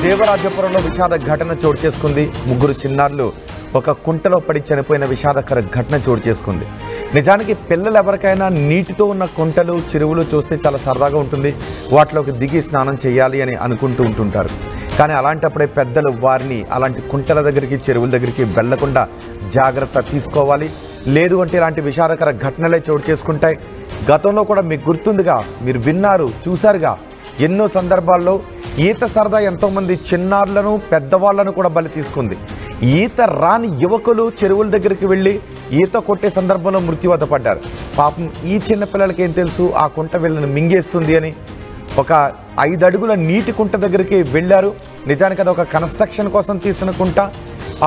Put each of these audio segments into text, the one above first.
దేవరాజపురంలో విషాద ఘటన చోటు చేసుకుంది. ముగ్గురు చిన్నారులు ఒక కుంటలో పడి చనిపోయిన విషాదకర ఘటన చోటు చేసుకుంది. నిజానికి పిల్లలు ఎవరికైనా నీటితో ఉన్న కుంటలు చెరువులు చూస్తే చాలా సరదాగా ఉంటుంది. వాటిలోకి దిగి స్నానం చేయాలి అని అనుకుంటూ ఉంటుంటారు. కానీ అలాంటప్పుడే పెద్దలు వారిని అలాంటి కుంటల దగ్గరికి చెరువుల దగ్గరికి వెళ్లకుండా జాగ్రత్త తీసుకోవాలి. లేదు అంటే ఇలాంటి విషాదకర ఘటనలే చోటు చేసుకుంటాయి. గతంలో కూడా మీకు గుర్తుందిగా, మీరు విన్నారు, చూశారుగా, ఎన్నో సందర్భాల్లో ఈత సరదా ఎంతోమంది చిన్నారులను పెద్దవాళ్లను కూడా బలి తీసుకుంది. ఈత రాని యువకులు చెరువుల దగ్గరికి వెళ్ళి ఈత కొట్టే సందర్భంలో మృత్యువాత పడ్డారు. పాపం ఈ చిన్నపిల్లలకి ఏం తెలుసు ఆ కుంట వీళ్ళని మింగేస్తుంది అని. ఒక 5 అడుగుల నీటి కుంట దగ్గరికి వెళ్ళారు. నిజానికి అది ఒక కన్స్ట్రక్షన్ కోసం తీసిన కుంట.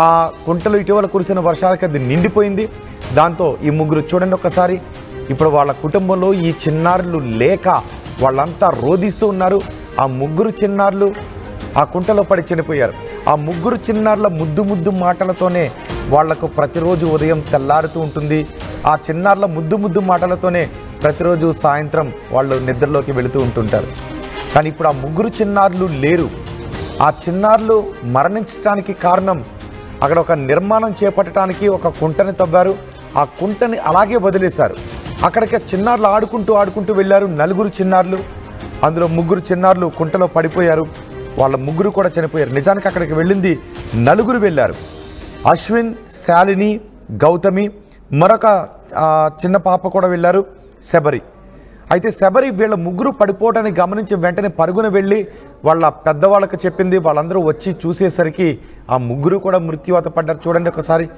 ఆ కుంటలో ఇటీవల కురిసిన వర్షాలకి అది నిండిపోయింది. దాంతో ఈ ముగ్గురు చూడండి ఒకసారి, ఇప్పుడు వాళ్ళ కుటుంబంలో ఈ చిన్నారులు లేక వాళ్ళంతా రోధిస్తూ ఉన్నారు. ఆ ముగ్గురు చిన్నారులు ఆ కుంటలో పడి చనిపోయారు. ఆ ముగ్గురు చిన్నారుల ముద్దు ముద్దు మాటలతోనే వాళ్లకు ప్రతిరోజు ఉదయం తెల్లారుతూ ఉంటుంది. ఆ చిన్నారుల ముద్దు ముద్దు మాటలతోనే ప్రతిరోజు సాయంత్రం వాళ్ళు నిద్రలోకి వెళుతూ ఉంటుంటారు. కానీ ఇప్పుడు ఆ ముగ్గురు చిన్నారులు లేరు. ఆ చిన్నారులు మరణించడానికి కారణం, అక్కడ ఒక నిర్మాణం చేపట్టడానికి ఒక కుంటని తవ్వారు. ఆ కుంటని అలాగే వదిలేశారు. అక్కడికి చిన్నారులు ఆడుకుంటూ వెళ్ళారు. 4 చిన్నారులు, అందులో 3 చిన్నారులు కుంటలో పడిపోయారు. వాళ్ళ 3 కూడా చనిపోయారు. నిజానికి అక్కడికి వెళ్ళింది 4 వెళ్ళారు. అశ్విన్, శాలిని, గౌతమి, మరొక చిన్న పాప కూడా వెళ్ళారు, శబరి. అయితే శబరి వీళ్ళ 3 పడిపోవడాన్ని గమనించి వెంటనే పరుగున వెళ్ళి వాళ్ళ పెద్దవాళ్ళకి చెప్పింది. వాళ్ళందరూ వచ్చి చూసేసరికి ఆ 3 కూడా మృత్యువాత పడ్డారు. చూడండి ఒకసారి,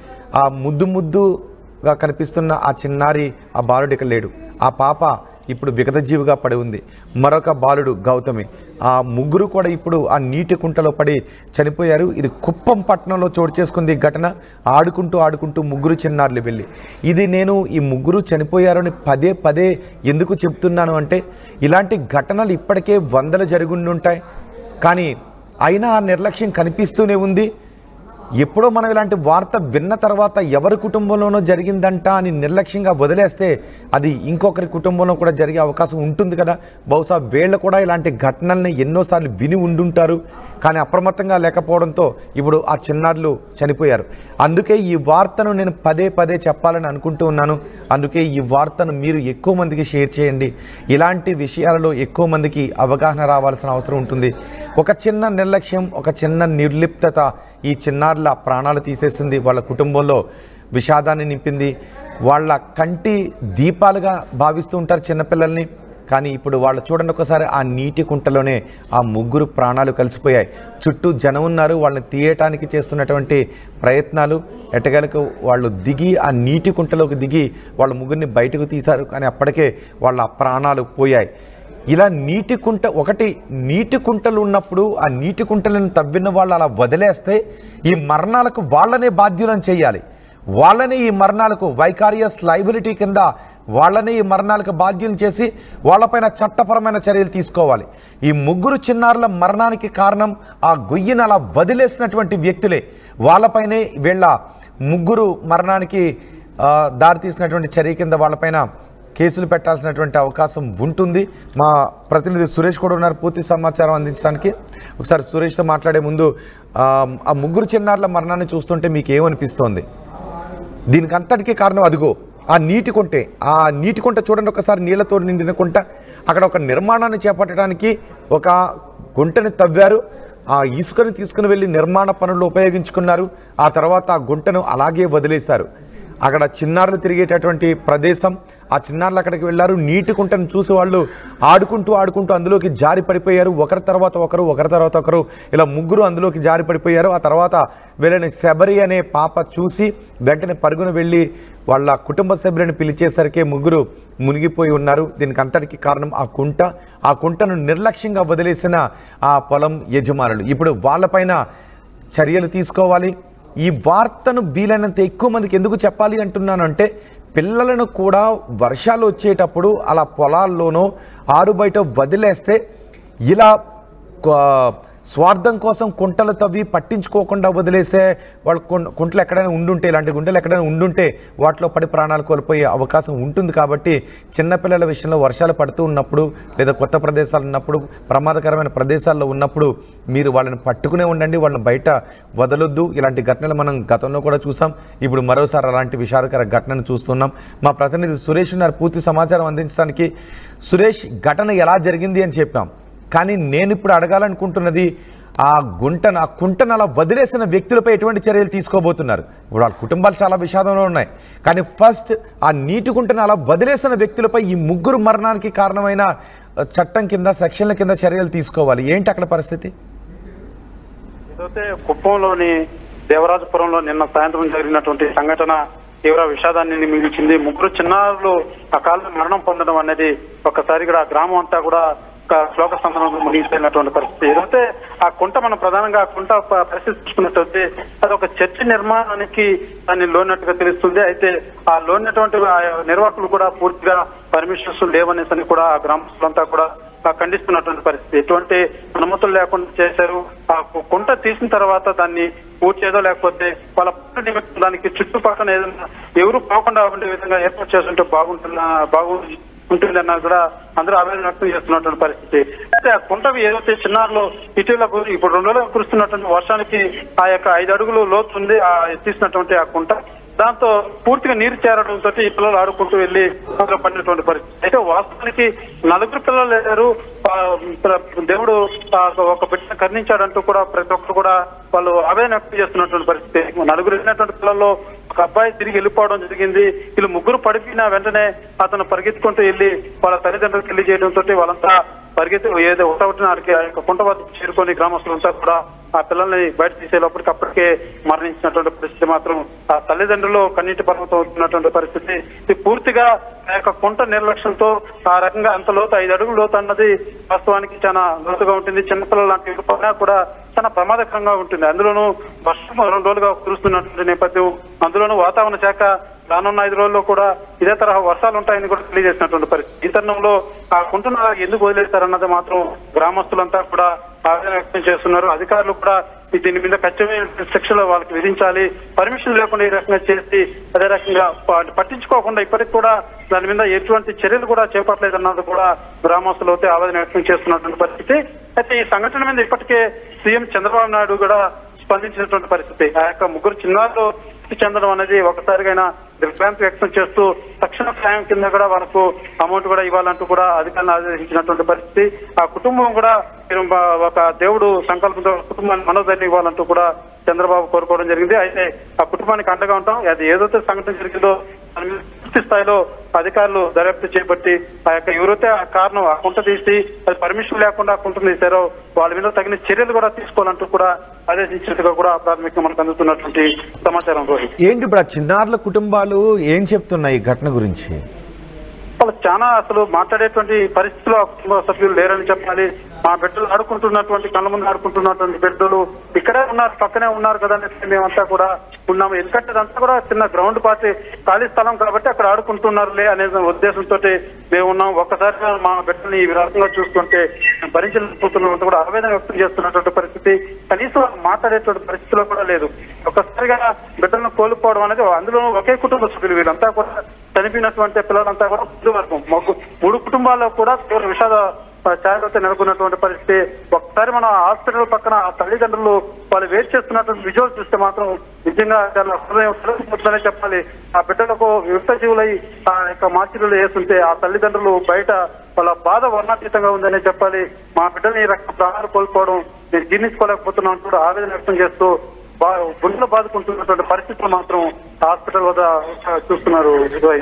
ఆ ముద్దుగా కనిపిస్తున్న ఆ చిన్నారి, ఆ బాలుడు ఇక లేడు. ఆ పాప ఇప్పుడు విగతజీవిగా పడి ఉంది. మరొక బాలుడు గౌతమి. ఆ 3 కూడా ఇప్పుడు ఆ నీటి కుంటలో పడి చనిపోయారు. ఇది కుప్పం పట్టణంలో చోటు చేసుకుంది ఈ ఘటన. ఆడుకుంటూ 3 చిన్నారులు వెళ్ళి, ఇది నేను ఈ 3 చనిపోయారని పదే ఎందుకు చెప్తున్నాను అంటే, ఇలాంటి ఘటనలు ఇప్పటికే 100 జరుగుండుంటాయి. కానీ అయినా ఆ నిర్లక్ష్యం కనిపిస్తూనే ఉంది. ఎప్పుడో మనం ఇలాంటి వార్త విన్న తర్వాత ఎవరి కుటుంబంలోనో జరిగిందంట అని నిర్లక్ష్యంగా వదిలేస్తే అది ఇంకొకరి కుటుంబంలో కూడా జరిగే అవకాశం ఉంటుంది కదా. బహుశా వీళ్ళు కూడా ఇలాంటి ఘటనల్ని ఎన్నోసార్లు విని ఉండుంటారు. కానీ అప్రమత్తంగా లేకపోవడంతో ఇప్పుడు ఆ చిన్నారులు చనిపోయారు. అందుకే ఈ వార్తను నేను పదే చెప్పాలని అనుకుంటూ ఉన్నాను. అందుకే ఈ వార్తను మీరు ఎక్కువ మందికి షేర్ చేయండి. ఇలాంటి విషయాలలో ఎక్కువ మందికి అవగాహన రావాల్సిన అవసరం ఉంటుంది. ఒక చిన్న నిర్లక్ష్యం, ఒక చిన్న నిర్లిప్తత ఈ చిన్నారుల ప్రాణాలు తీసేసింది. వాళ్ళ కుటుంబంలో విషాదాన్ని నింపింది. వాళ్ళ కంటి దీపాలుగా భావిస్తూ ఉంటారు చిన్నపిల్లల్ని. కానీ ఇప్పుడు వాళ్ళు చూడండి ఒకసారి, ఆ నీటి కుంటలోనే ఆ 3 ప్రాణాలు కలిసిపోయాయి. చుట్టూ జనం ఉన్నారు. వాళ్ళని తీయటానికి చేస్తున్నటువంటి ప్రయత్నాలు, ఎట్టగలకు వాళ్ళు దిగి ఆ నీటి కుంటలోకి దిగి వాళ్ళ 3ని బయటకు తీశారు. కానీ అప్పటికే వాళ్ళ ప్రాణాలు పోయాయి. ఇలా నీటి కుంటలు ఉన్నప్పుడు ఆ నీటి కుంటలను తవ్విన వాళ్ళు అలా వదిలేస్తే ఈ మరణాలకు వాళ్ళనే బాధ్యులను చేయాలి. వాళ్ళనే ఈ మరణాలకు వైకారియస్ లైబిలిటీ కింద వాళ్ళనే ఈ మరణాలకు బాధ్యులను చేసి వాళ్ళపైన చట్టపరమైన చర్యలు తీసుకోవాలి. ఈ 3 చిన్నారుల మరణానికి కారణం ఆ గొయ్యిని అలా వదిలేసినటువంటి వ్యక్తులే. వాళ్ళపైనే వీళ్ళ 3 మరణానికి దారితీసినటువంటి చర్య కింద వాళ్ళపైన కేసులు పెట్టాల్సినటువంటి అవకాశం ఉంటుంది. మా ప్రతినిధి సురేష్ కూడా ఉన్నారు పూర్తి సమాచారం అందించడానికి. ఒకసారి సురేష్తో మాట్లాడే ముందు, ఆ 3 చిన్నారుల మరణాన్ని చూస్తుంటే మీకు ఏమనిపిస్తోంది? దీనికి అంతటికీ కారణం అదిగో ఆ నీటి కుంటే. ఆ నీటి కుంట చూడండి ఒకసారి, నీళ్లతో నిండిన కుంట. అక్కడ ఒక నిర్మాణాన్ని చేపట్టడానికి ఒక గుంటని తవ్వారు. ఆ ఇసుకని తీసుకుని వెళ్ళి నిర్మాణ పనుల్లో ఉపయోగించుకున్నారు. ఆ తర్వాత ఆ గుంటను అలాగే వదిలేశారు. అక్కడ చిన్నారులు తిరిగేటటువంటి ప్రదేశం. ఆ చిన్నారులు అక్కడికి వెళ్ళారు. నీటి కుంటను చూసి వాళ్ళు ఆడుకుంటూ అందులోకి జారి పడిపోయారు. ఒకరి తర్వాత ఒకరు ఇలా 3 అందులోకి జారి పడిపోయారు. ఆ తర్వాత వెళ్ళని శబరి అనే పాప చూసి వెంటనే పరుగున వెళ్ళి వాళ్ళ కుటుంబ సభ్యులను పిలిచేసరికి 3 మునిగిపోయి ఉన్నారు. దీనికి అంతటికి కారణం ఆ కుంట. ఆ కుంటను నిర్లక్ష్యంగా వదిలేసిన ఆ పొలం యజమానులు. ఇప్పుడు వాళ్ళపైన చర్యలు తీసుకోవాలి. ఈ వార్తను వీలైనంత ఎక్కువ మందికి ఎందుకు చెప్పాలి అంటున్నానంటే, పిల్లలను కూడా వర్షాలు వచ్చేటప్పుడు అలా పొలాల్లోనో ఆరు బయట వదిలేస్తే ఇలా స్వార్థం కోసం కుంటలు తవ్వి పట్టించుకోకుండా వదిలేసే వాళ్ళు కుంటలు ఎక్కడైనా ఉండుంటే, ఇలాంటి గుంటలు ఎక్కడైనా ఉండుంటే వాటిలో పడి ప్రాణాలు కోల్పోయే అవకాశం ఉంటుంది. కాబట్టి చిన్నపిల్లల విషయంలో వర్షాలు పడుతూ ఉన్నప్పుడు లేదా కొత్త ప్రదేశాలు ఉన్నప్పుడు, ప్రమాదకరమైన ప్రదేశాల్లో ఉన్నప్పుడు మీరు వాళ్ళని పట్టుకునే ఉండండి, వాళ్ళని బయట వదలొద్దు. ఇలాంటి ఘటనలు మనం గతంలో కూడా చూసాం. ఇప్పుడు మరోసారి అలాంటి విషాదకర ఘటనను చూస్తున్నాం. మా ప్రతినిధి సురేష్ ఉన్నారు పూర్తి సమాచారం అందించడానికి. సురేష్, ఘటన ఎలా జరిగింది అని చెప్పాం, కానీ నేను ఇప్పుడు అడగాలనుకుంటున్నది ఆ కుంటను అలా వదిలేసిన వ్యక్తులపై ఎటువంటి చర్యలు తీసుకోబోతున్నారు? ఇప్పుడు వాళ్ళ కుటుంబాలు చాలా విషాదంలో ఉన్నాయి, కానీ ఫస్ట్ ఆ నీటి కుంటను అలా వదిలేసిన వ్యక్తులపై ఈ ముగ్గురు మరణానికి కారణమైన చట్టం కింద, సెక్షన్ల కింద చర్యలు తీసుకోవాలి. ఏంటి అక్కడ పరిస్థితి? ఏదైతే కుప్పంలోని దేవరాజపురంలో నిన్న సాయంత్రం జరిగినటువంటి సంఘటన తీవ్ర విషాదాన్ని మిగిల్చింది. ముగ్గురు చిన్నారులు అకాలంలో మరణం పొందడం అనేది ఒక్కసారి కూడా గ్రామం అంతా కూడా శ్లోక సందర్భంలో మునిగిపోయినటువంటి పరిస్థితి. ఏదైతే ఆ కుంట మనం ప్రధానంగా ఆ కుంట పరిస్థితి చూసుకున్నట్లయితే అది ఒక చర్చి నిర్మాణానికి దాన్ని లోనట్టుగా తెలుస్తుంది. అయితే ఆ లోనటువంటి నిర్వాహకులు కూడా పూర్తిగా పర్మిషన్స్ లేవనేసి కూడా ఆ గ్రామస్తులంతా కూడా ఖండిస్తున్నటువంటి పరిస్థితి. ఎటువంటి అనుమతులు లేకుండా చేశారు. ఆ కుంట తీసిన తర్వాత దాన్ని పూర్తి చేయదో లేకపోతే వాళ్ళ పట్ల నిమిత్తం దానికి చుట్టుపక్కల ఏదైనా ఎవరు పోకుండా ఉండే విధంగా ఏర్పాటు చేస్తుంటే ఉంటుంది అన్నది కూడా అందరూ ఆవేదన వ్యక్తం చేస్తున్నటువంటి పరిస్థితి. అయితే ఆ కుంటవి ఏదైతే చిన్నారులు ఇటీవల ఇప్పుడు 2 రోజులు కురుస్తున్నటువంటి వర్షానికి ఆ యొక్క 5 అడుగులు లోతు ఉంది ఆ తీసినటువంటి ఆ కుంట. దాంతో పూర్తిగా నీరు చేరడంతో ఈ పిల్లలు ఆడుకుంటూ వెళ్లి అందులో పడినటువంటి పరిస్థితి. అయితే వాస్తవానికి 4 పిల్లలు లేరు. దేవుడు ఒక బిడ్డను కరుణించాడంటూ కూడా ప్రతి ఒక్కరు కూడా వాళ్ళు ఆవేదన వ్యక్తం చేస్తున్నటువంటి పరిస్థితి. 4 వెళ్ళినటువంటి పిల్లల్లో ఒక అబ్బాయి తిరిగి వెళ్ళిపోవడం జరిగింది. వీళ్ళు 3 పడిపోయిన వెంటనే అతను పరిగెత్తుకుంటూ వెళ్ళి వాళ్ళ తల్లిదండ్రులకు పెళ్లి చేయడంతో వాళ్ళంతా పరిగెత్తి ఏదో ఒకటి ఆ యొక్క కుంట వద్దకు చేరుకొని గ్రామస్తులంతా కూడా ఆ పిల్లల్ని బయట తీసే లోపలికి అప్పటికే మరణించినటువంటి పరిస్థితి. మాత్రం ఆ తల్లిదండ్రులు కన్నీటి పర్వతం అవుతున్నటువంటి పరిస్థితి. ఇది పూర్తిగా ఆ యొక్క కుంట నిర్లక్ష్యంతో ఆ రకంగా అంత లోతు 5 అడుగులు లోతు అన్నది వాస్తవానికి చాలా లోతుగా ఉంటుంది. చిన్నపిల్లలు లాంటి పడినా కూడా చాలా ప్రమాదకరంగా ఉంటుంది. అందులోనూ వర్షం 2 రోజులుగా కురుస్తున్నటువంటి నేపథ్యం, అందులోనూ వాతావరణ శాఖ రానున్న 5 రోజుల్లో కూడా ఇదే తరహా వర్షాలు ఉంటాయని కూడా తెలియజేసినటువంటి పరిస్థితి. ఈ తరుణంలో ఆ కుంటను ఎందుకు వదిలేస్తారన్నది మాత్రం గ్రామస్తులంతా కూడా ఆవేదన వ్యక్తం చేస్తున్నారు. అధికారులు కూడా దీని మీద ఖచ్చితమైన శిక్షలు వాళ్ళకి విధించాలి. పర్మిషన్ లేకుండా ఈ రకంగా చేసి అదే రకంగా పట్టించుకోకుండా ఇప్పటికి కూడా దాని మీద ఎటువంటి చర్యలు కూడా చేపట్టలేదన్నది కూడా గ్రామస్తులు అయితే ఆవేదన వ్యక్తం చేస్తున్నటువంటి పరిస్థితి. అయితే ఈ సంఘటన మీద ఇప్పటికే సీఎం చంద్రబాబు నాయుడు కూడా స్పందించినటువంటి పరిస్థితి. ఆ యొక్క 3 చిన్నారులు చెందడం అనేది ఒకసారిగా దిగ్భ్రాంతి వ్యక్తం చేస్తూ తక్షణ సాయం కింద కూడా వాళ్ళకు అమౌంట్ కూడా ఇవ్వాలంటూ కూడా అధికారులను ఆదేశించినటువంటి పరిస్థితి. ఆ కుటుంబం కూడా ఒక దేవుడు సంకల్పంతో కుటుంబాన్ని మనోధైర్యం ఇవ్వాలంటూ కూడా చంద్రబాబు కోరుకోవడం జరిగింది. అయితే ఆ కుటుంబానికి అండగా ఉంటాం. అది ఏదైతే సంఘటన జరిగిందో దాని మీద పూర్తి స్థాయిలో అధికారులు దర్యాప్తు చేపట్టి ఆ యొక్క ఎవరైతే ఆ కారణం ఆ కుంట తీసి అది పర్మిషన్ లేకుండా కుంట తీశారో వాళ్ళ మీద తగిన చర్యలు కూడా తీసుకోవాలంటూ కూడా ఆదేశించినట్టుగా కూడా ప్రాథమికంగా మనకు అందుతున్నటువంటి సమాచారం. ఏంటి ఇప్పుడు ఆ చిన్నారుల కుటుంబాలు ఏం చెప్తున్నాయి ఈ ఘటన గురించి? వాళ్ళు చాలా అసలు మాట్లాడేటువంటి పరిస్థితిలో కుటుంబ సభ్యులు లేరని చెప్పాలి. మా బిడ్డలు ఆడుకుంటున్నటువంటి కళ్ళ ముందు ఆడుకుంటున్నటువంటి బిడ్డలు ఇక్కడే ఉన్నారు, పక్కనే ఉన్నారు కదా అనేసి మేమంతా కూడా ఉన్నాము. ఎందుకంటే అదంతా కూడా చిన్న గ్రౌండ్ పార్టీ ఖాళీ స్థలం కాబట్టి అక్కడ ఆడుకుంటున్నారులే అనే ఉద్దేశంతో మేము ఉన్నాం. ఒక్కసారిగా మా బిడ్డని ఈ రకంగా చూస్తుంటే భరించలేకపోతున్నట్టు కూడా ఆవేదన వ్యక్తం చేస్తున్నటువంటి పరిస్థితి. కనీసం మాట్లాడేటువంటి పరిస్థితిలో కూడా లేదు. ఒక్కసారిగా బిడ్డలను కోల్పోవడం అనేది, అందులో ఒకే కుటుంబ సభ్యులు వీళ్ళంతా కూడా చనిపోయినటువంటి పిల్లలంతా కూడా 3 కుటుంబాల్లో కూడా తీవ్ర విషాద ఛాయలతో నెలకొన్నటువంటి పరిస్థితి. ఒకసారి మన హాస్పిటల్ పక్కన ఆ తల్లిదండ్రులు వాళ్ళు వెయిట్ చేస్తున్నటువంటి విజువల్ చూస్తే మాత్రం నిజంగా చాలా హృదయం చెప్పాలి. ఆ బిడ్డలకు విముక్త జీవులై ఆ యొక్క మార్చిలు వేస్తుంటే ఆ తల్లిదండ్రులు బయట వాళ్ళ బాధ వర్ణాతీతంగా ఉందనే చెప్పాలి. మా బిడ్డని ప్రాణాలు కోల్పోవడం నేను జీర్ణించుకోలేకపోతున్నాను కూడా ఆవేదన వ్యక్తం చేస్తూ గుండెలు బాదుకుంటున్నటువంటి పరిస్థితులు మాత్రం హాస్పిటల్ వద్ద చూస్తున్నారు.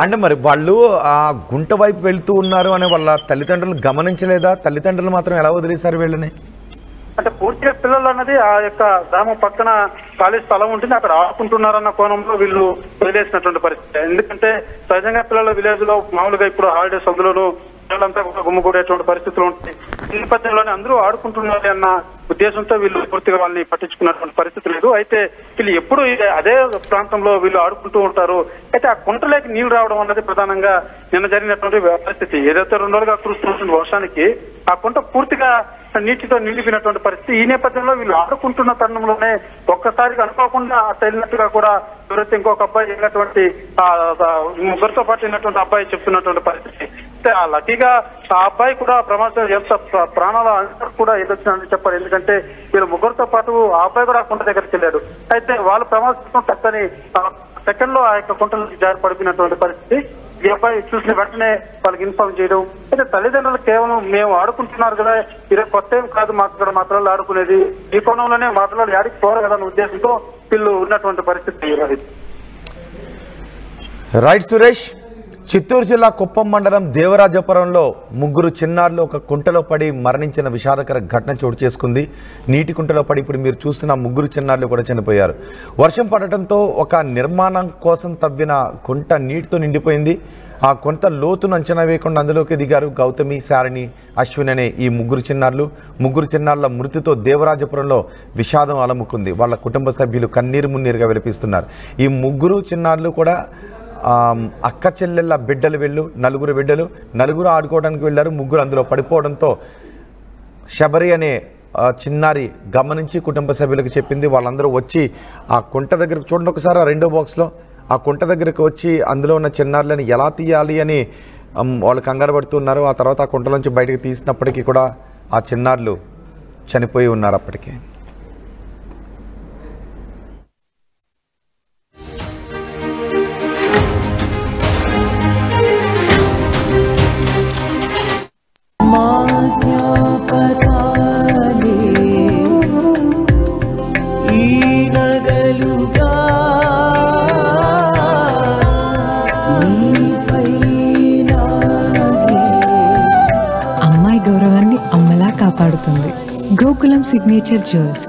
అంటే మరి వాళ్ళు ఆ గుంట వైపు వెళ్తూ ఉన్నారు అనే వాళ్ళ తల్లిదండ్రులు గమనించలేదా? తల్లిదండ్రులు మాత్రం ఎలా వదిలేశారు వీళ్ళని? అంటే పూర్తిగా పిల్లలు అన్నది ఆ యొక్క గ్రామం పక్కన ఖాళీ స్థలం ఉంటుంది, అక్కడ ఆడుకుంటున్నారన్న కోణంలో వీళ్ళు వదిలేసినటువంటి పరిస్థితి. ఎందుకంటే సహజంగా పిల్లలు విలేజ్ లో మామూలుగా ఇప్పుడు హాలిడేస్ అందులోనూ పిల్లలంతా కూడా గుమ్మగూడేటువంటి పరిస్థితులు ఉంటాయి. ఈ నేపథ్యంలోనే అందరూ ఆడుకుంటున్నారు అన్న ఉద్దేశంతో వీళ్ళు పూర్తిగా వాళ్ళని పట్టించుకున్నటువంటి పరిస్థితి లేదు. అయితే వీళ్ళు ఎప్పుడు అదే ప్రాంతంలో వీళ్ళు ఆడుకుంటూ ఉంటారు. అయితే ఆ కుంటలోకి నీళ్లు రావడం అన్నది ప్రధానంగా నిన్న జరిగినటువంటి పరిస్థితి. ఏదైతే 2 రోజులుగా కురుస్తున్నటువంటి వర్షానికి ఆ కుంట పూర్తిగా నీటితో నిండిపోయినటువంటి పరిస్థితి. ఈ నేపథ్యంలో వీళ్ళు ఆడుకుంటున్న తరుణంలోనే ఒక్కసారిగా అనుకోకుండా అట్లా వెళ్ళినట్టుగా కూడా ఎవరైతే ఇంకొక అబ్బాయి వెళ్ళినటువంటి ముగ్గురితో పాటు వెళ్ళినటువంటి అబ్బాయి చెప్తున్నటువంటి పరిస్థితి. ఆ లక్కీగా ఆ అబ్బాయి కూడా ప్రమాదం ఎంత ప్రాణాల కూడా ఎదుర్కొన్నాడని చెప్పారు. ఎందుకంటే వీళ్ళు ముగ్గురితో పాటు ఆ అబ్బాయి కూడా కుంట దగ్గరికి వెళ్ళాడు. అయితే వాళ్ళు ప్రమాదం తక్కని సెకండ్ లో ఆ యొక్క కుంటలోకి జారి పడిపోయినటువంటి పరిస్థితి. ఈ అబ్బాయి చూసిన వెంటనే వాళ్ళకి ఇన్ఫార్మ్ చేయడం. అయితే తల్లిదండ్రులు కేవలం మేము ఆడుకుంటున్నారు కదా, ఇది కొత్త ఏం కాదు, మాకు ఇక్కడ మా పిల్లలు ఆడుకునేది, ఈ కోణంలోనే మా పిల్లలు ఆడికి పోరు కదా అన్న ఉద్దేశంతో వీళ్ళు ఉన్నటువంటి పరిస్థితి. రైట్ సురేష్. చిత్తూరు జిల్లా కుప్పం మండలం దేవరాజపురంలో 3 చిన్నారులు ఒక కుంటలో పడి మరణించిన విషాదకర ఘటన చోటు చేసుకుంది. నీటి కుంటలో పడి ఇప్పుడు మీరు చూస్తున్న 3 చిన్నారులు కూడా చనిపోయారు. వర్షం పడటంతో ఒక నిర్మాణం కోసం తవ్విన కుంట నీటితో నిండిపోయింది. ఆ కుంట లోతును అంచనా వేయకుండా అందులోకి దిగారు గౌతమి, శారణి, అశ్విన్ అనే ఈ 3 చిన్నారులు. 3 చిన్నారుల మృతితో దేవరాజపురంలో విషాదం అలముకుంది. వాళ్ళ కుటుంబ సభ్యులు కన్నీరు మున్నీరుగా విలపిస్తున్నారు. ఈ 3 చిన్నారులు కూడా అక్క చెల్లెళ్ళ బిడ్డలు, 4 బిడ్డలు, 4 ఆడుకోవడానికి వెళ్ళారు. 3 అందులో పడిపోవడంతో శబరి అనే చిన్నారి గమనించి కుటుంబ సభ్యులకు చెప్పింది. వాళ్ళందరూ వచ్చి ఆ కుంట దగ్గరకు చూడండి ఒకసారి, ఆ 2వ బాక్స్లో ఆ కుంట దగ్గరకు వచ్చి అందులో ఉన్న చిన్నారులను ఎలా తీయాలి అని వాళ్ళు కంగారు పడుతున్నారు. ఆ తర్వాత ఆ కుంటలోంచి బయటకు తీసినప్పటికీ కూడా ఆ చిన్నారులు చనిపోయి ఉన్నారు అప్పటికే. అమ్మాయి గౌరవాన్ని అమ్మలా కాపాడుతుంది గోకులం సిగ్నేచర్ జ్యువెల్స్.